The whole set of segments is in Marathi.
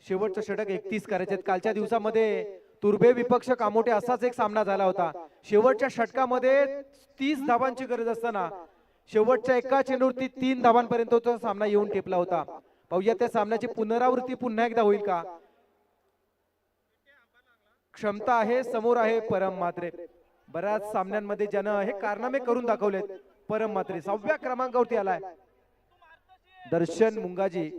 शेवटचं षटक 31 करायचे. कालच्या दिवसामध्ये तुर्भे विपक्ष कामोठे असाच एक सामना झाला होता. शेवटच्या षटकामध्ये 30 धावांची गरज असताना शेवटच्या एका चेंडूवरती 3 धावांपर्यंत तो सामना येऊन टेपला होता. पाहूया त्या सामन्याची पुनरावृत्ती पुन्हा एकदा होईल का. क्षमता आहे, समोर आहे परम म्हात्रे. बऱ्याच सामन्यांमध्ये ज्यानं हे कारनामे करून दाखवलेत. परम म्हात्रे 6व्या क्रमांकावरती आलाय. दर्शन मुंगाजी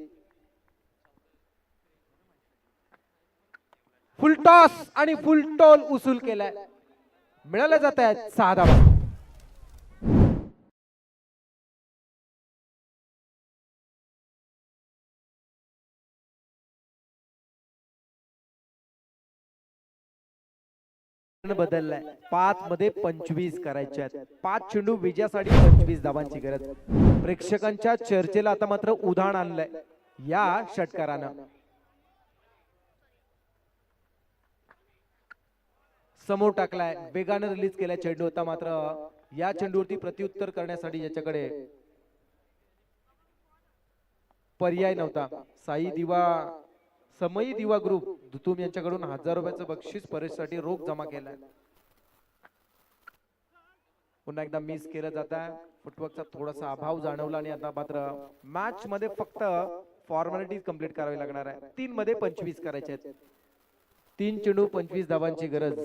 फुल टॉस आणि फुल टोल उसूल केलाय. मिळाल्या जात आहेत 6 धावा. बदललाय. 5 मध्ये 25 करायचे आहेत. 5 चेंडू विजयासाठी 25 धावांची गरज. प्रेक्षकांच्या चर्चेला आता मात्र उधाण आणलंय या षटकारानं. समोर टाकलाय, वेगाने रिलीज केलाय चेंडू. होता मात्र या चेंडूवरती प्रत्युत्तर करण्यासाठी याच्याकडे पर्याय नव्हता. साई दिवा समयी दिवा ग्रुप धुतुम यांच्याकडून 1000 रुपयाचं बक्षीस परेशसाठी रोख जमा केलाय. पुन्हा एकदा मिस केलं जात आहे. फुटवर्कचा थोडासा अभाव जाणवला आणि आता मात्र मॅच मध्ये फक्त फॉर्मॅलिटीज कंप्लीट करावी लागणार आहे. 3 मध्ये 25 करायचे आहेत. 3 चेंडू 25 धावांची गरज.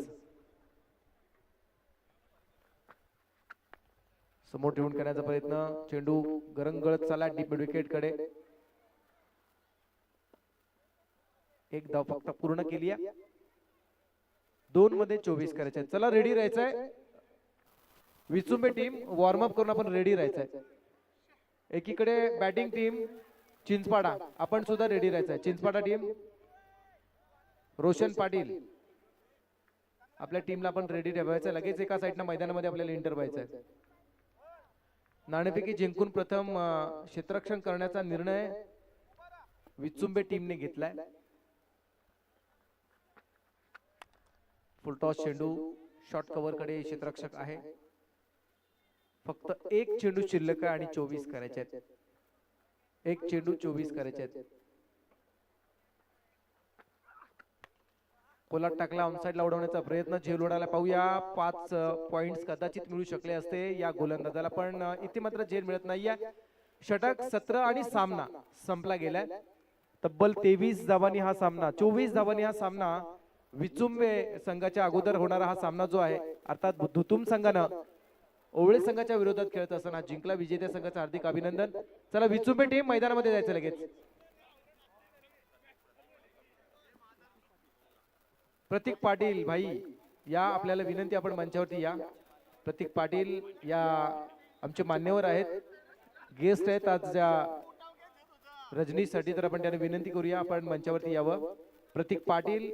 समोर ठेवून करण्याचा प्रयत्न. चेंडू गरंगळत चालला डीप मिड विकेट कडे. एक धाव फक्त पूर्ण केली आहे. 2 मध्ये 24 करायचे. चला रेडी राहायचंय. विचुंबे टीम वॉर्म अप करून आपण रेडी राहायचंय. एकीकडे बॅटिंग टीम चिंचपाडा आपण सुद्धा रेडी राहायचंय. चिंचपाडा टीम रोशन पाटील आपल्या टीमला आपण रेडी ठेवायचं. लगेच एका साईडनं मैदानामध्ये आपल्याला एंटर व्हायचंय. नाणेफेकी जिंकून प्रथम क्षेत्ररक्षण करण्याचा निर्णय विचुंबे टीमने घेतलाय. फुलटॉस चेंडू शॉर्ट कव्हर कडे क्षेत्ररक्षक आहे. फक्त 1 चेंडू शिल्लक आहे आणि 24 करायचे आहेत. 1 चेंडू 24 करायचे आहेत. पोलाट टाकला ऑनसाइडला उडवण्याचा प्रयत्न. झेल उडाला. पाहूया 5 पॉइंट्स कदाचित मिळू शकले असते या गोलंदाजाला, पण इथे मात्र झेल मिळत नाहीये. षटक 17 आणि सामना संपला गेलाय. तब्बल 23 धावांनी हा सामना 24 धावांनी हा सामना विचुंबे संघाच्या अगोदर होणारा हा सामना जो आहे अर्थात धुतुम संघानं ओवळे संघाच्या विरोधात खेळत असताना जिंकला. विजेत्या संघाचं हार्दिक अभिनंदन. चला विचुंबे टीम मैदानामध्ये जायचं लगेच. प्रतीक पाटील भाई या आपल्याला विनंती, आपण मंचावरती या. प्रतीक पाटील या आमचे मान्यवर आहेत, गेस्ट आहेत आज रजनीसाठी, तर आपण त्यांना विनंती करूया आपण मंचावरती यावं. प्रतीक पाटील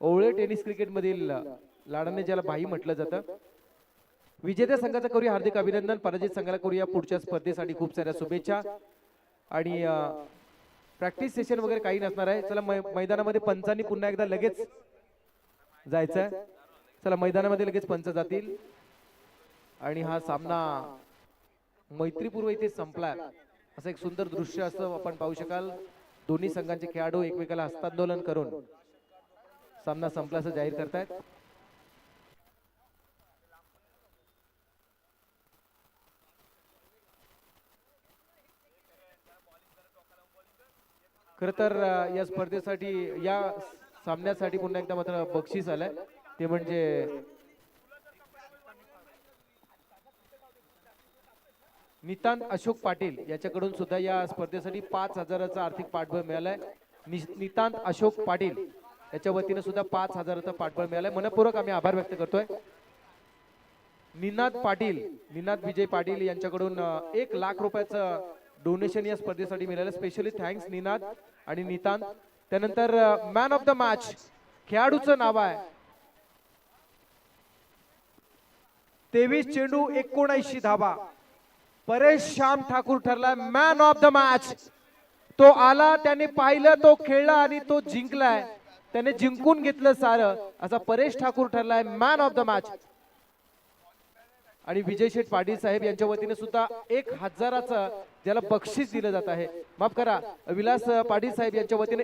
ओवळे टेनिस क्रिकेट मधील लाडाने ज्याला भाई म्हटलं जातं. विजेत्या संघाचं करूया हार्दिक अभिनंदन. पराजित संघाला करूया पुढच्या स्पर्धेसाठी खूप साऱ्या शुभेच्छा. आणि प्रॅक्टिस सेशन वगैरे काही नसणार आहे. चला मैदानामध्ये पंचांनी पुन्हा एकदा लगेच जायचंय. चला मैदानामध्ये लगेच पंच जातील आणि हा सामना मैत्रीपूर्व इथे संपला. असं एक सुंदर दृश्य असं आपण पाहू शकाल. दोन्ही संघांचे खेळाडू एकमेकाला हस्तांदोलन करून सामना संपला असं जाहीर करतायत. खर तर या स्पर्धेसाठी या सामन्यासाठी पुन्हा एकदा मात्र बक्षीस आलंय. ते म्हणजे नितांत अशोक पाटील याच्याकडून सुद्धा या स्पर्धेसाठी 5000चा आर्थिक पाठबळ मिळालाय. नितांत अशोक पाटील याच्या वतीने सुद्धा 5000चा पाठबळ मिळालाय. मनपूर्वक आम्ही आभार व्यक्त करतोय. निनाद पाटील, निनाद विजय पाटील यांच्याकडून 1 लाख रुपयाचं डोनेशन या स्पर्धेसाठी मिळालं. स्पेशली थँक्स निनाद आणि नितांत. त्यानंतर मॅन ऑफ द मॅच खेळाडूचं नाव आहे 23 चेंडू 79 धावा परेश श्याम ठाकूर ठरला मॅन ऑफ द मॅच. तो आला, त्याने पाहिलं, तो खेळला आणि तो जिंकलाय. त्याने जिंकून घेतलं सारं. असा परेश ठाकूर ठरलाय मॅन ऑफ द मॅच. आणि विजय शेठ पाटील साहेब यांच्या वतीने सुद्धा 1000चं ज्याला बक्षीस दिलं जात आहे, माफ करा विलास पाटील साहेब यांच्या वतीने